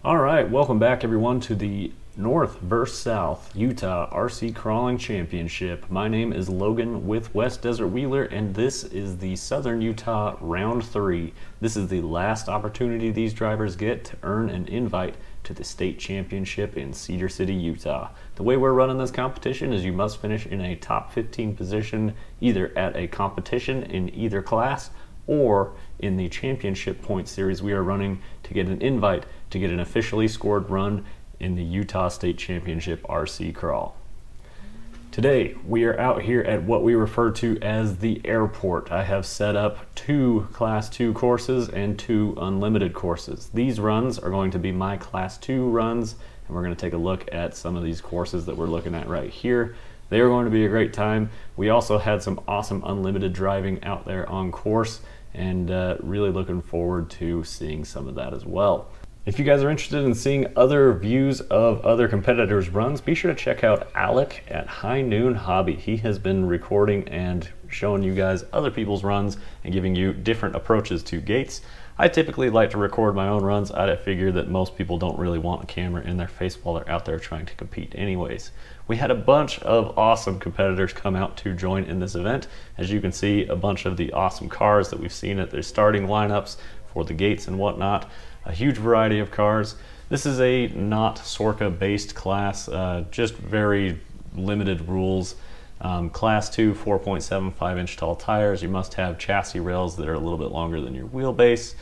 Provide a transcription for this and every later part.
All right, welcome back everyone to the North vs. South Utah RC Crawling Championship. My name is Logan with West Desert Wheeler, and this is the Southern Utah Round 3. This is the last opportunity these drivers get to earn an invite to the state championship in Cedar City, Utah. The way we're running this competition is you must finish in a top 15 position either at a competition in either class or in the championship point series we are running to get an invite to get an officially scored run in the Utah State Championship RC Crawl. Today we are out here at what we refer to as the airport. I have set up 2 Class 2 courses and 2 unlimited courses. These runs are going to be my Class 2 runs, and we're going to take a look at some of these courses that we're looking at right here. They are going to be a great time. We also had some awesome unlimited driving out there on course, and really looking forward to seeing some of that as well. If you guys are interested in seeing other views of other competitors' runs, be sure to check out Alec at High Noon Hobby. He has been recording and showing you guys other people's runs and giving you different approaches to gates. I typically like to record my own runs. I figure that most people don't really want a camera in their face while they're out there trying to compete anyways. We had a bunch of awesome competitors come out to join in this event. As you can see, a bunch of the awesome cars that we've seen at their starting lineups for the gates and whatnot. A huge variety of cars. This is a not Sorca based class, just very limited rules. Class 2 4.75 inch tall tires. You must have chassis rails that are a little bit longer than your wheelbase.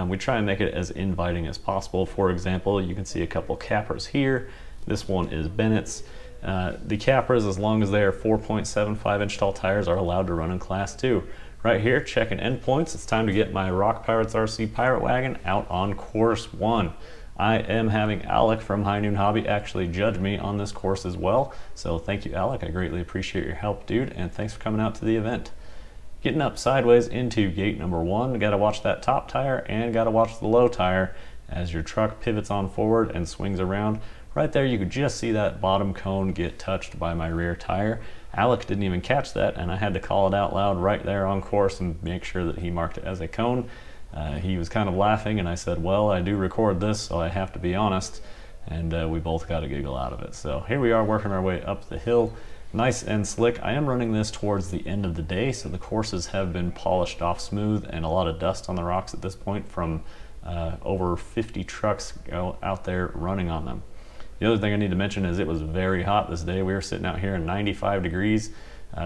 We try and make it as inviting as possible. For example, you can see a couple Capras here. This one is Bennett's. The Capras, as long as they are 4.75 inch tall tires, are allowed to run in Class 2. Right here, checking endpoints, it's time to get my Rock Pirates RC Pirate Wagon out on course 1. I am having Alec from High Noon Hobby actually judge me on this course as well. So thank you, Alec. I greatly appreciate your help, dude, and thanks for coming out to the event. Getting up sideways into gate number 1, got to watch that top tire and got to watch the low tire as your truck pivots on forward and swings around. Right there, you could just see that bottom cone get touched by my rear tire. Alec didn't even catch that, and I had to call it out loud right there on course and make sure that he marked it as a cone. He was kind of laughing, and I said, well, I do record this, so I have to be honest, and we both got a giggle out of it. So here we are working our way up the hill, nice and slick. I am running this towards the end of the day, so the courses have been polished off smooth and a lot of dust on the rocks at this point from over 50 trucks out there running on them. The other thing I need to mention is it was very hot this day. We were sitting out here in 95 degrees,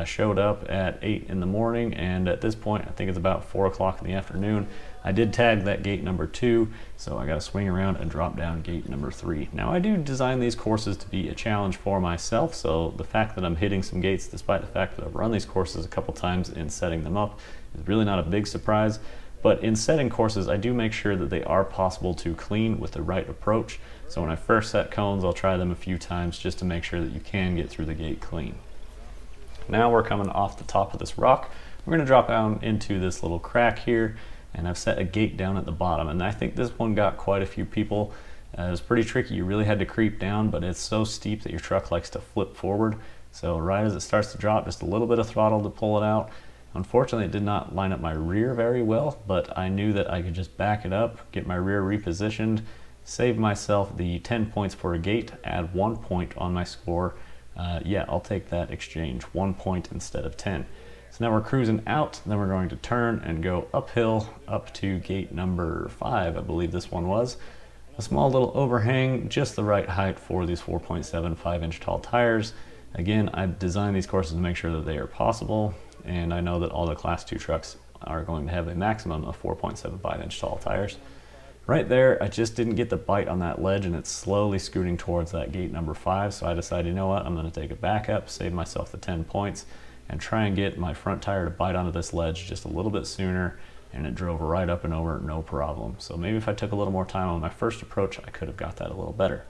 showed up at 8 in the morning, and at this point, I think it's about 4 o'clock in the afternoon. I did tag that gate number 2, so I got to swing around and drop down gate number 3. Now, I do design these courses to be a challenge for myself, so the fact that I'm hitting some gates, despite the fact that I've run these courses a couple times in setting them up, is really not a big surprise. But in setting courses, I do make sure that they are possible to clean with the right approach. So when I first set cones, I'll try them a few times just to make sure that you can get through the gate clean. Now we're coming off the top of this rock. We're going to drop down into this little crack here, and I've set a gate down at the bottom. And I think this one got quite a few people. It was pretty tricky. You really had to creep down, but it's so steep that your truck likes to flip forward. So right as it starts to drop, just a little bit of throttle to pull it out. Unfortunately, it did not line up my rear very well, but I knew that I could just back it up, get my rear repositioned, save myself the 10 points for a gate, add 1 point on my score. Yeah, I'll take that exchange, 1 point instead of 10. So now we're cruising out, then we're going to turn and go uphill up to gate number 5, I believe this one was. A small little overhang, just the right height for these 4.75 inch tall tires. Again, I designed these courses to make sure that they are possible, and I know that all the Class 2 trucks are going to have a maximum of 4.75 inch tall tires. Right there, I just didn't get the bite on that ledge, and it's slowly scooting towards that gate number 5, so I decided, you know what, I'm going to take it back up, save myself the 10 points, and try and get my front tire to bite onto this ledge just a little bit sooner, and it drove right up and over, no problem. So maybe if I took a little more time on my first approach, I could have got that a little better.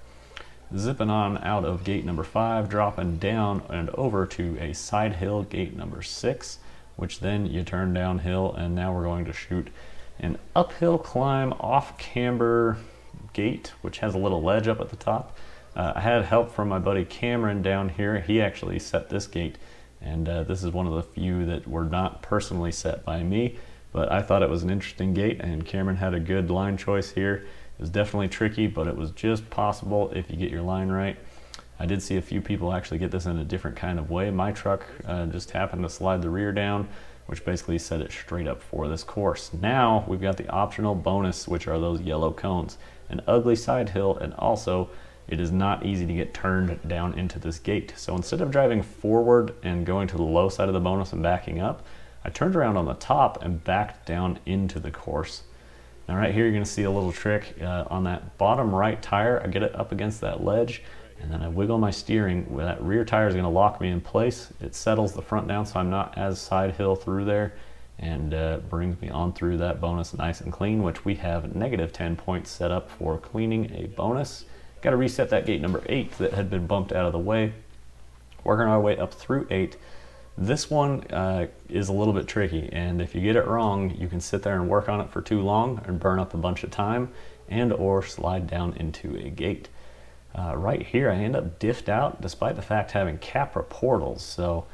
Zipping on out of gate number 5, dropping down and over to a side hill, gate number 6, which then you turn downhill, and now we're going to shoot an uphill climb off camber gate, which has a little ledge up at the top. I had help from my buddy Cameron down here. He actually set this gate, and this is one of the few that were not personally set by me, but I thought it was an interesting gate, and Cameron had a good line choice here. It was definitely tricky, but it was just possible if you get your line right. I did see a few people actually get this in a different kind of way. My truck just happened to slide the rear down, which basically set it straight up for this course. Now we've got the optional bonus, which are those yellow cones. An ugly side hill, and also it is not easy to get turned down into this gate. So instead of driving forward and going to the low side of the bonus and backing up, I turned around on the top and backed down into the course. Now right here you're going to see a little trick on that bottom right tire. I get it up against that ledge, and then I wiggle my steering where that rear tire is going to lock me in place. It settles the front down so I'm not as side hill through there, and brings me on through that bonus nice and clean, which we have negative 10 points set up for cleaning a bonus. Got to reset that gate number 8 that had been bumped out of the way. Working our way up through 8. This one is a little bit tricky, and if you get it wrong, you can sit there and work on it for too long and burn up a bunch of time, and or slide down into a gate. Right here I end up diffed out despite the fact having Capra portals, so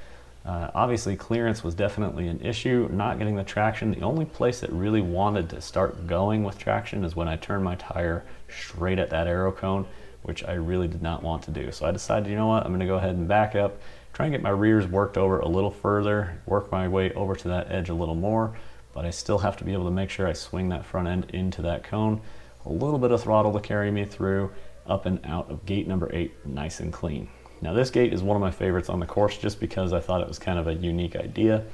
obviously clearance was definitely an issue. Not getting the traction. The only place that really wanted to start going with traction is when I turned my tire straight at that arrow cone, which I really did not want to do. So I decided, you know what, I'm going to go ahead and back up, try and get my rears worked over a little further, work my way over to that edge a little more, but I still have to be able to make sure I swing that front end into that cone. A little bit of throttle to carry me through, up and out of gate number 8 nice and clean. Now this gate is one of my favorites on the course just because I thought it was kind of a unique idea.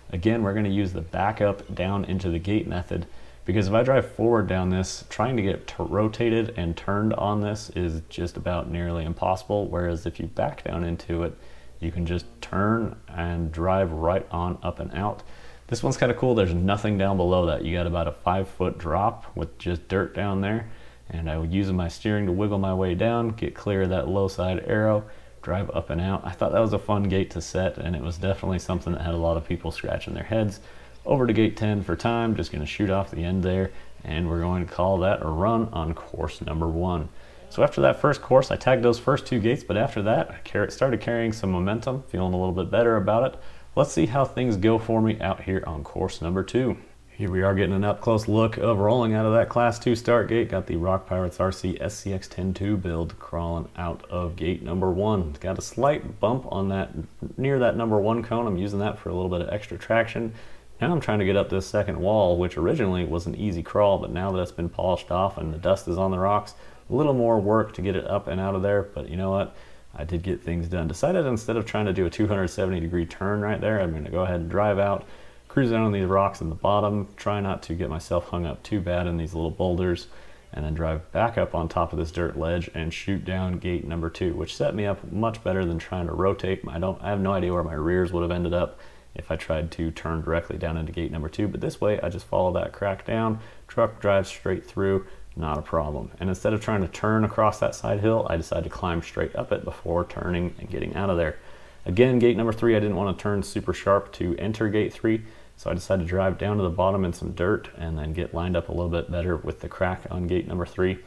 Again, we're going to use the backup down into the gate method, because if I drive forward down this, trying to get rotated and turned on this is just about nearly impossible, whereas if you back down into it, you can just turn and drive right on up and out. This one's kind of cool. There's nothing down below that. You got about a 5-foot drop with just dirt down there, and I was using my steering to wiggle my way down, get clear of that low side arrow, drive up and out. I thought that was a fun gate to set, and it was definitely something that had a lot of people scratching their heads. Over to gate 10 for time, just going to shoot off the end there, and we're going to call that a run on course number 1. So after that first course, I tagged those first 2 gates, but after that, I started carrying some momentum, feeling a little bit better about it. Let's see how things go for me out here on course number 2. Here we are getting an up-close look of rolling out of that Class 2 start gate. Got the Rock Pirates RC SCX 10.2 build crawling out of gate number 1. Got a slight bump on that, near that number 1 cone. I'm using that for a little bit of extra traction. Now I'm trying to get up this second wall, which originally was an easy crawl, but now that it's been polished off and the dust is on the rocks, a little more work to get it up and out of there, but you know what? I did get things done. Decided instead of trying to do a 270-degree turn right there, I'm going to go ahead and drive out, cruise down on these rocks in the bottom, try not to get myself hung up too bad in these little boulders, and then drive back up on top of this dirt ledge and shoot down gate number 2, which set me up much better than trying to rotate. I have no idea where my rears would have ended up if I tried to turn directly down into gate number 2, but this way I just follow that crack down, truck drives straight through, not a problem. And instead of trying to turn across that side hill, I decided to climb straight up it before turning and getting out of there. Again, gate number 3, I didn't want to turn super sharp to enter gate 3, so I decided to drive down to the bottom in some dirt and then get lined up a little bit better with the crack on gate number 3.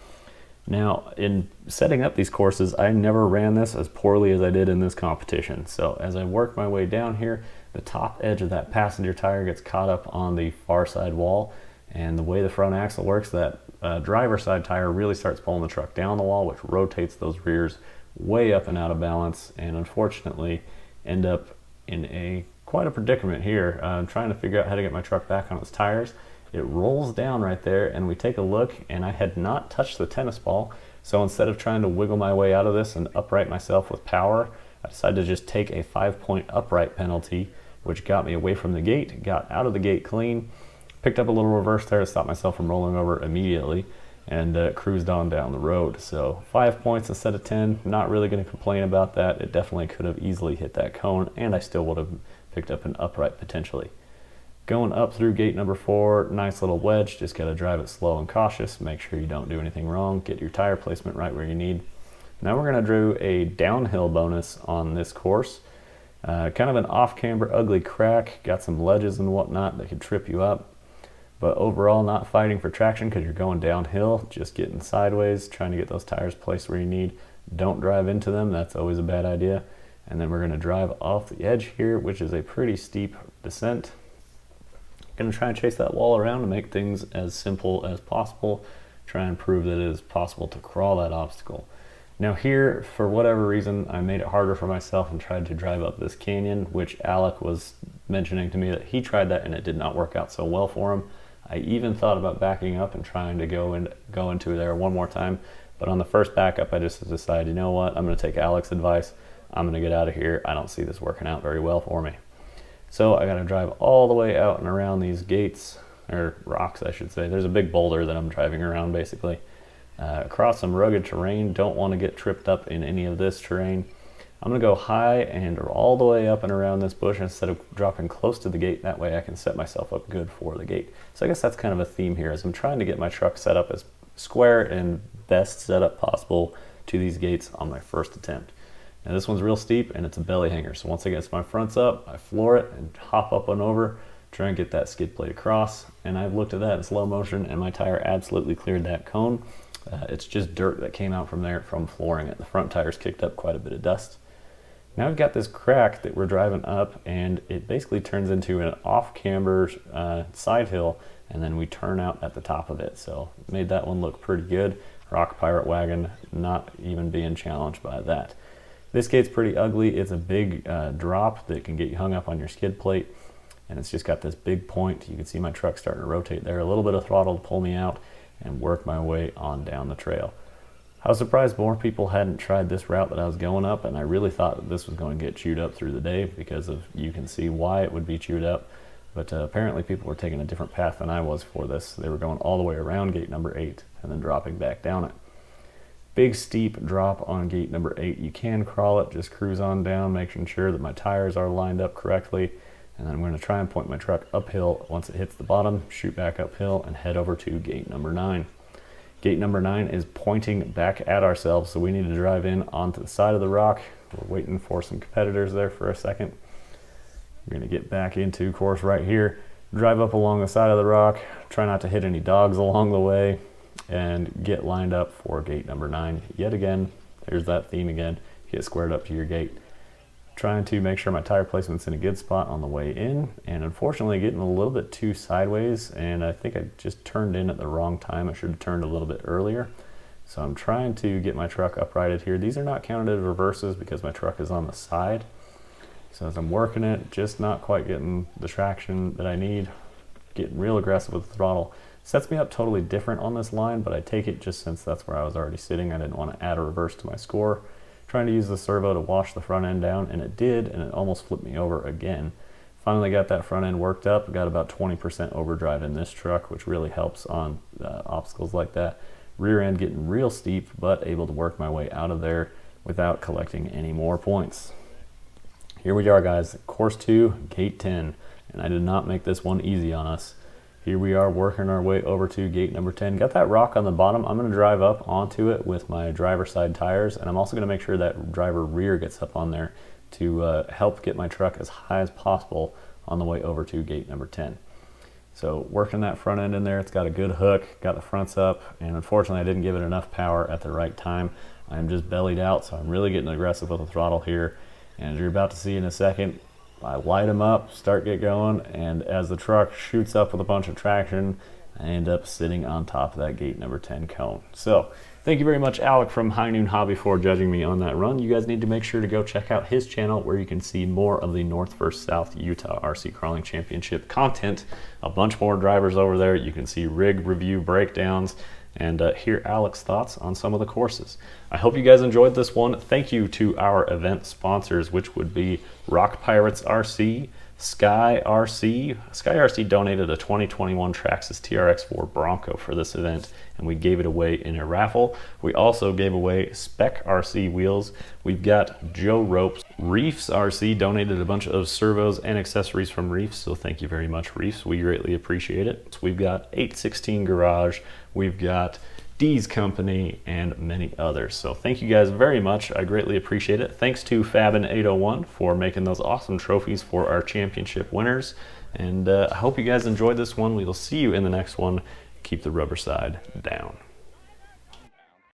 Now, in setting up these courses, I never ran this as poorly as I did in this competition. So as I work my way down here, the top edge of that passenger tire gets caught up on the far side wall, and the way the front axle works, that driver side tire really starts pulling the truck down the wall, which rotates those rears way up and out of balance, and unfortunately end up in quite a predicament here. I'm trying to figure out how to get my truck back on its tires. It rolls down right there, and we take a look, and I had not touched the tennis ball, so instead of trying to wiggle my way out of this and upright myself with power, I decided to just take a 5-point upright penalty, which got me away from the gate, got out of the gate clean, picked up a little reverse there to stop myself from rolling over immediately, and cruised on down the road. So 5 points instead of 10, not really going to complain about that. It definitely could have easily hit that cone, and I still would have picked up an upright potentially. Going up through gate number 4, nice little wedge, just got to drive it slow and cautious, make sure you don't do anything wrong, get your tire placement right where you need. Now we're going to do a downhill bonus on this course. Kind of an off-camber ugly crack, got some ledges and whatnot that could trip you up, but overall not fighting for traction because you're going downhill, just getting sideways, trying to get those tires placed where you need. Don't drive into them, that's always a bad idea. And then we're going to drive off the edge here, which is a pretty steep descent. Going to try and chase that wall around to make things as simple as possible. try and prove that it is possible to crawl that obstacle. Now here, for whatever reason, I made it harder for myself and tried to drive up this canyon, which Alec was mentioning to me that he tried that and it did not work out so well for him. I even thought about backing up and trying to go into there one more time, but on the first backup I just decided, you know what, I'm going to take Alec's advice. I'm going to get out of here. I don't see this working out very well for me. So I got to drive all the way out and around these gates, or rocks I should say. There's a big boulder that I'm driving around basically. Across some rugged terrain. Don't want to get tripped up in any of this terrain. I'm going to go high and all the way up and around this bush instead of dropping close to the gate. That way I can set myself up good for the gate. So I guess that's kind of a theme here, as I'm trying to get my truck set up as square and best setup possible to these gates on my first attempt. Now this one's real steep and it's a belly hanger. So once I get my fronts up, I floor it and hop up and over, try and get that skid plate across. And I've looked at that in slow motion and my tire absolutely cleared that cone. It's just dirt that came out from there from flooring it. The front tires kicked up quite a bit of dust. Now we've got this crack that we're driving up and it basically turns into an off-camber side hill, and then we turn out at the top of it. So made that one look pretty good. Rock Pirate Wagon not even being challenged by that. This gate's pretty ugly. It's a big drop that can get you hung up on your skid plate, and it's just got this big point. You can see my truck starting to rotate there. A little bit of throttle to pull me out and work my way on down the trail. I was surprised more people hadn't tried this route that I was going up, and I really thought that this was going to get chewed up through the day because of, you can see why it would be chewed up, but apparently people were taking a different path than I was for this. They were going all the way around gate number 8 and then dropping back down it. Big steep drop on gate number 8. You can crawl it, just cruise on down, making sure that my tires are lined up correctly, and then I'm going to try and point my truck uphill. Once it hits the bottom, shoot back uphill and head over to gate number 9. Gate number 9 is pointing back at ourselves, so we need to drive in onto the side of the rock. We're waiting for some competitors there for a second. We're going to get back into course right here, drive up along the side of the rock, try not to hit any dogs along the way, and get lined up for gate number 9. Yet again, there's that theme again, get squared up to your gate. Trying to make sure my tire placement's in a good spot on the way in, and unfortunately getting a little bit too sideways, and I think I just turned in at the wrong time. I should have turned a little bit earlier. So I'm trying to get my truck uprighted here. These are not counted as reverses because my truck is on the side. So as I'm working it, just not quite getting the traction that I need, getting real aggressive with the throttle. Sets me up totally different on this line, but I take it just since that's where I was already sitting. I didn't want to add a reverse to my score. Trying to use the servo to wash the front end down, and it did, and it almost flipped me over again. Finally got that front end worked up, got about 20% overdrive in this truck, which really helps on obstacles like that. Rear end getting real steep, but able to work my way out of there without collecting any more points. Here we are, guys, course 2, gate 10, and I did not make this one easy on us. Here we are working our way over to gate number 10. Got that rock on the bottom. I'm going to drive up onto it with my driver side tires, and I'm also going to make sure that driver rear gets up on there to help get my truck as high as possible on the way over to gate number 10. So working that front end in there, it's got a good hook, got the fronts up, and unfortunately I didn't give it enough power at the right time. I'm just bellied out, so I'm really getting aggressive with the throttle here. And as you're about to see in a second, I light them up, get going, and as the truck shoots up with a bunch of traction, I end up sitting on top of that gate number 10 cone. So thank you very much, Alec from High Noon Hobby, for judging me on that run. You guys need to make sure to go check out his channel where you can see more of the North vs. South Utah RC Crawling Championship content. A bunch more drivers over there. You can see rig review breakdowns and hear Alec's thoughts on some of the courses. I hope you guys enjoyed this one. Thank you to our event sponsors, which would be Rock Pirates RC, Sky RC. Sky RC donated a 2021 Traxxas TRX4 Bronco for this event, and we gave it away in a raffle. We also gave away Spec RC wheels. We've got Joe Ropes. Reefs RC donated a bunch of servos and accessories from Reefs, so thank you very much, Reefs. We greatly appreciate it. So we've got 816 Garage, we've got Deez Company, and many others. So thank you guys very much. I greatly appreciate it. Thanks to Fabin801 for making those awesome trophies for our championship winners. And I hope you guys enjoyed this one. We will see you in the next one. Keep the rubber side down.